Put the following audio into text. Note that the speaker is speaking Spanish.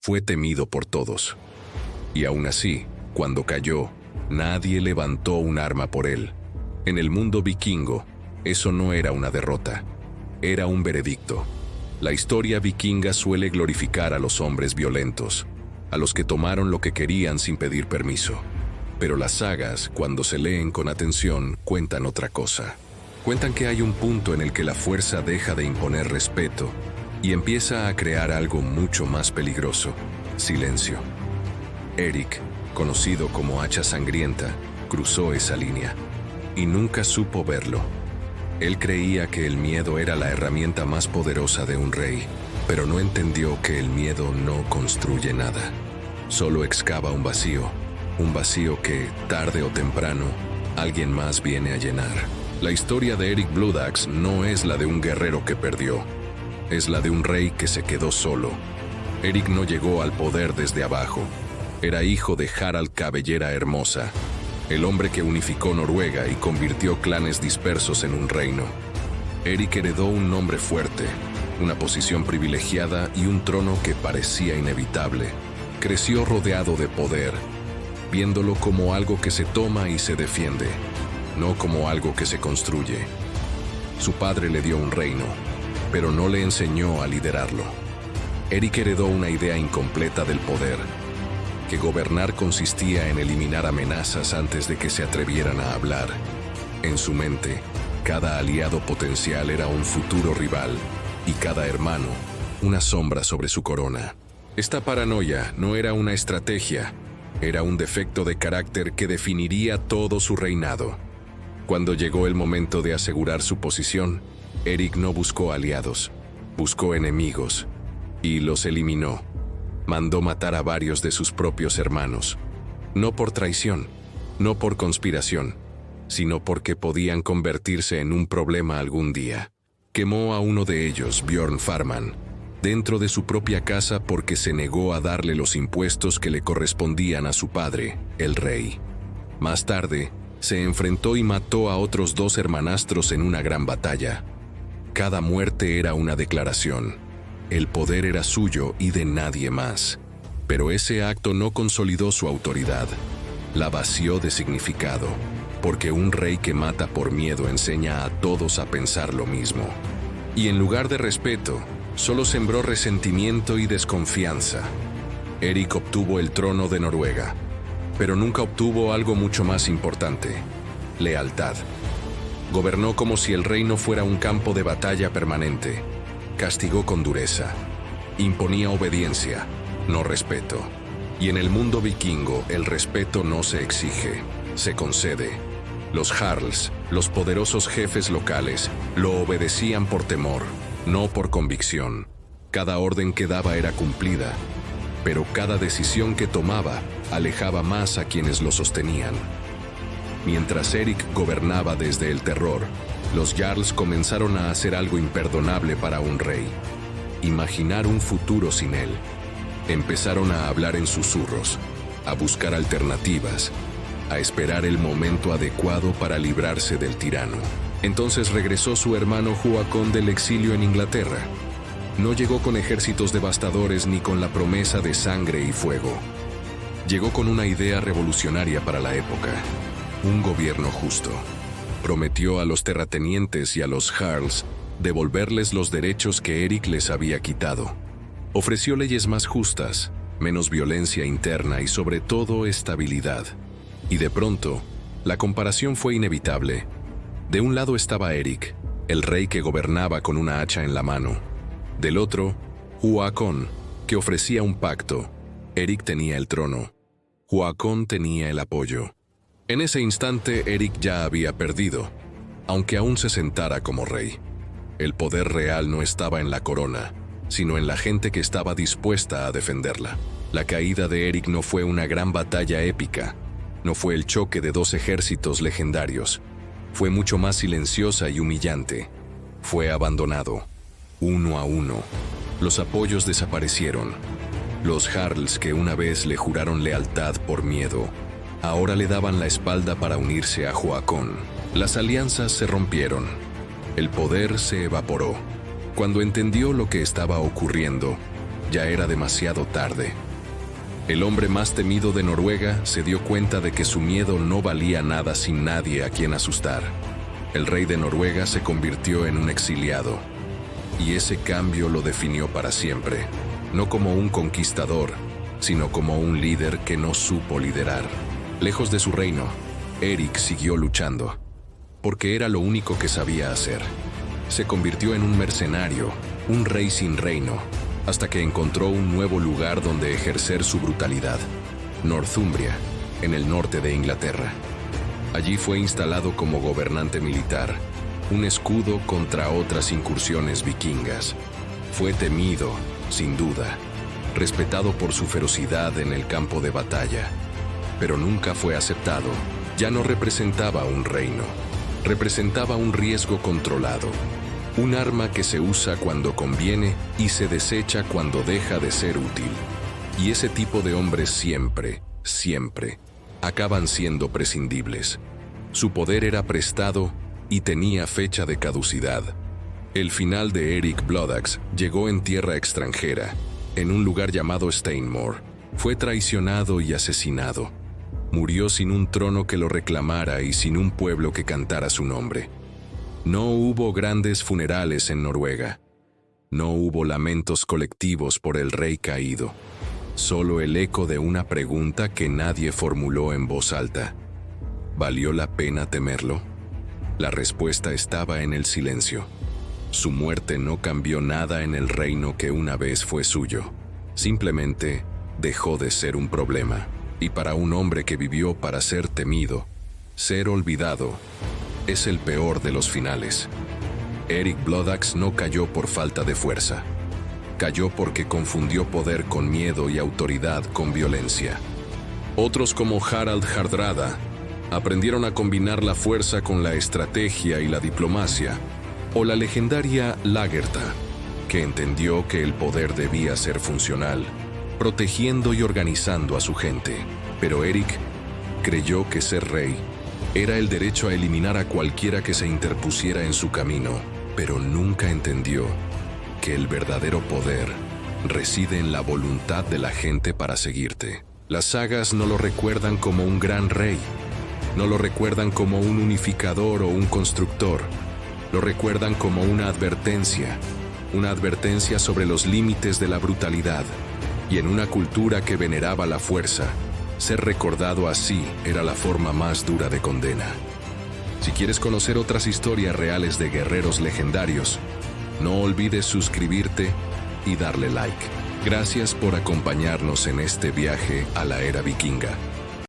Fue temido por todos. Y aún así, cuando cayó, nadie levantó un arma por él. En el mundo vikingo, eso no era una derrota, era un veredicto. La historia vikinga suele glorificar a los hombres violentos, a los que tomaron lo que querían sin pedir permiso. Pero las sagas, cuando se leen con atención, cuentan otra cosa. Cuentan que hay un punto en el que la fuerza deja de imponer respeto y empieza a crear algo mucho más peligroso: silencio. Eric, conocido como Hacha Sangrienta, cruzó esa línea y nunca supo verlo. Él creía que el miedo era la herramienta más poderosa de un rey, pero no entendió que el miedo no construye nada. Solo excava un vacío que, tarde o temprano, alguien más viene a llenar. La historia de Eric Bloodaxe no es la de un guerrero que perdió, es la de un rey que se quedó solo. Eric no llegó al poder desde abajo. Era hijo de Harald Cabellera Hermosa, el hombre que unificó Noruega y convirtió clanes dispersos en un reino. Eric heredó un nombre fuerte, una posición privilegiada y un trono que parecía inevitable. Creció rodeado de poder, viéndolo como algo que se toma y se defiende, no como algo que se construye. Su padre le dio un reino, pero no le enseñó a liderarlo. Eric heredó una idea incompleta del poder, que gobernar consistía en eliminar amenazas antes de que se atrevieran a hablar. En su mente, cada aliado potencial era un futuro rival, y cada hermano, una sombra sobre su corona. Esta paranoia no era una estrategia, era un defecto de carácter que definiría todo su reinado. Cuando llegó el momento de asegurar su posición, Eric no buscó aliados, buscó enemigos, y los eliminó. Mandó matar a varios de sus propios hermanos, no por traición, no por conspiración, sino porque podían convertirse en un problema algún día. Quemó a uno de ellos, Bjorn Farman, dentro de su propia casa porque se negó a darle los impuestos que le correspondían a su padre, el rey. Más tarde, se enfrentó y mató a otros 2 hermanastros en una gran batalla. Cada muerte era una declaración. El poder era suyo y de nadie más. Pero ese acto no consolidó su autoridad, la vació de significado, porque un rey que mata por miedo enseña a todos a pensar lo mismo. Y en lugar de respeto, solo sembró resentimiento y desconfianza. Eric obtuvo el trono de Noruega, pero nunca obtuvo algo mucho más importante: lealtad. Gobernó como si el reino fuera un campo de batalla permanente. Castigó con dureza. Imponía obediencia, no respeto. Y en el mundo vikingo, el respeto no se exige, se concede. Los jarls, los poderosos jefes locales, lo obedecían por temor, no por convicción. Cada orden que daba era cumplida, pero cada decisión que tomaba alejaba más a quienes lo sostenían. Mientras Eric gobernaba desde el terror, los jarls comenzaron a hacer algo imperdonable para un rey: imaginar un futuro sin él. Empezaron a hablar en susurros, a buscar alternativas, a esperar el momento adecuado para librarse del tirano. Entonces regresó su hermano Håkon del exilio en Inglaterra. No llegó con ejércitos devastadores ni con la promesa de sangre y fuego. Llegó con una idea revolucionaria para la época: un gobierno justo. Prometió a los terratenientes y a los jarls devolverles los derechos que Eric les había quitado. Ofreció leyes más justas, menos violencia interna y sobre todo estabilidad. Y de pronto, la comparación fue inevitable. De un lado estaba Eric, el rey que gobernaba con una hacha en la mano. Del otro, Håkon, que ofrecía un pacto. Eric tenía el trono. Håkon tenía el apoyo. En ese instante, Eric ya había perdido, aunque aún se sentara como rey. El poder real no estaba en la corona, sino en la gente que estaba dispuesta a defenderla. La caída de Eric no fue una gran batalla épica, no fue el choque de 2 ejércitos legendarios. Fue mucho más silenciosa y humillante. Fue abandonado, uno a uno. Los apoyos desaparecieron. Los jarls que una vez le juraron lealtad por miedo, ahora le daban la espalda para unirse a Håkon. Las alianzas se rompieron. El poder se evaporó. Cuando entendió lo que estaba ocurriendo, ya era demasiado tarde. El hombre más temido de Noruega se dio cuenta de que su miedo no valía nada sin nadie a quien asustar. El rey de Noruega se convirtió en un exiliado, y ese cambio lo definió para siempre, no como un conquistador, sino como un líder que no supo liderar. Lejos de su reino, Erik siguió luchando, porque era lo único que sabía hacer. Se convirtió en un mercenario, un rey sin reino, hasta que encontró un nuevo lugar donde ejercer su brutalidad: Northumbria, en el norte de Inglaterra. Allí fue instalado como gobernante militar, un escudo contra otras incursiones vikingas. Fue temido, sin duda, respetado por su ferocidad en el campo de batalla, pero nunca fue aceptado. Ya no representaba un reino, representaba un riesgo controlado. Un arma que se usa cuando conviene y se desecha cuando deja de ser útil. Y ese tipo de hombres siempre, siempre, acaban siendo prescindibles. Su poder era prestado y tenía fecha de caducidad. El final de Erik Bloodaxe llegó en tierra extranjera, en un lugar llamado Steinmoor. Fue traicionado y asesinado. Murió sin un trono que lo reclamara y sin un pueblo que cantara su nombre. No hubo grandes funerales en Noruega. No hubo lamentos colectivos por el rey caído. Solo el eco de una pregunta que nadie formuló en voz alta. ¿Valió la pena temerlo? La respuesta estaba en el silencio. Su muerte no cambió nada en el reino que una vez fue suyo. Simplemente dejó de ser un problema. Y para un hombre que vivió para ser temido, ser olvidado es el peor de los finales. Erik Bloodaxe no cayó por falta de fuerza. Cayó porque confundió poder con miedo y autoridad con violencia. Otros como Harald Hardrada aprendieron a combinar la fuerza con la estrategia y la diplomacia. O la legendaria Lagertha, que entendió que el poder debía ser funcional, protegiendo y organizando a su gente. Pero Erik creyó que ser rey era el derecho a eliminar a cualquiera que se interpusiera en su camino, pero nunca entendió que el verdadero poder reside en la voluntad de la gente para seguirte. Las sagas no lo recuerdan como un gran rey, no lo recuerdan como un unificador o un constructor, lo recuerdan como una advertencia sobre los límites de la brutalidad. Y en una cultura que veneraba la fuerza, ser recordado así era la forma más dura de condena. Si quieres conocer otras historias reales de guerreros legendarios, no olvides suscribirte y darle like. Gracias por acompañarnos en este viaje a la era vikinga.